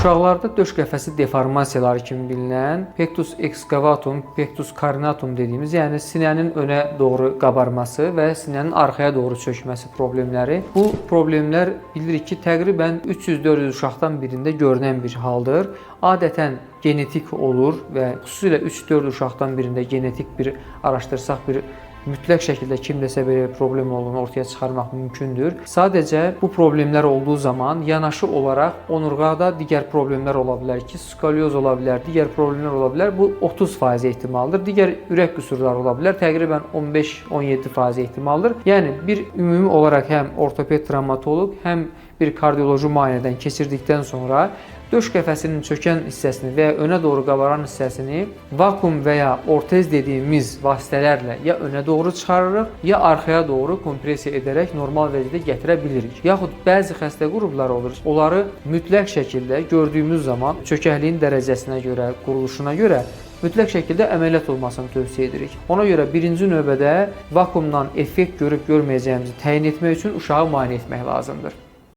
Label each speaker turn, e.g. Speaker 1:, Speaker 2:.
Speaker 1: Uşaqlarda döş qəfəsi deformasiyaları kimi bilinən pectus excavatum, pectus carinatum dediyimiz, yəni sinənin önə doğru qabarması və sinənin arxaya doğru çökməsi problemləri. Bu problemlər bilirik ki, təqribən 300-400 uşaqdan birində görünən bir haldır. Adətən genetik olur və xüsusilə 3-4 uşaqdan birində genetik bir araşdırsaq bir mütləq şəkildə kimdəsə belə problem olduğunu ortaya çıxarmaq mümkündür. Sadəcə bu problemlər olduğu zaman yanaşı olaraq onurğada digər problemlər ola bilər ki, skolyoz ola bilər, digər problemlər ola bilər. Bu 30% ehtimaldır. Digər ürək qüsurları ola bilər. Təqribən 15-17% ehtimaldır. Yəni bir ümumi olaraq həm ortoped travmatoloq, həm bir kardioloji müayinədən keçirdikdən sonra döş qəfəsinin çökən hissəsini və ya önə doğru qabaran hissəsini vakuum və ya ortez dediyimiz vasitələrlə ya önə doğru çıxarırıq, ya arxaya doğru kompressiya edərək normal vəziyyətə gətirə bilirik. Yaxud bəzi xəstə qrupları olur. Onları mütləq şəkildə gördüyümüz zaman çökəkliyin dərəcəsinə görə, quruluşuna görə mütləq şəkildə əməliyyat olmasını tövsiyə edirik. Ona görə birinci növbədə vakuumdan effekt görüb görməyəcəyimizi təyin etmək üçün uşağı müayinə etmək lazımdır.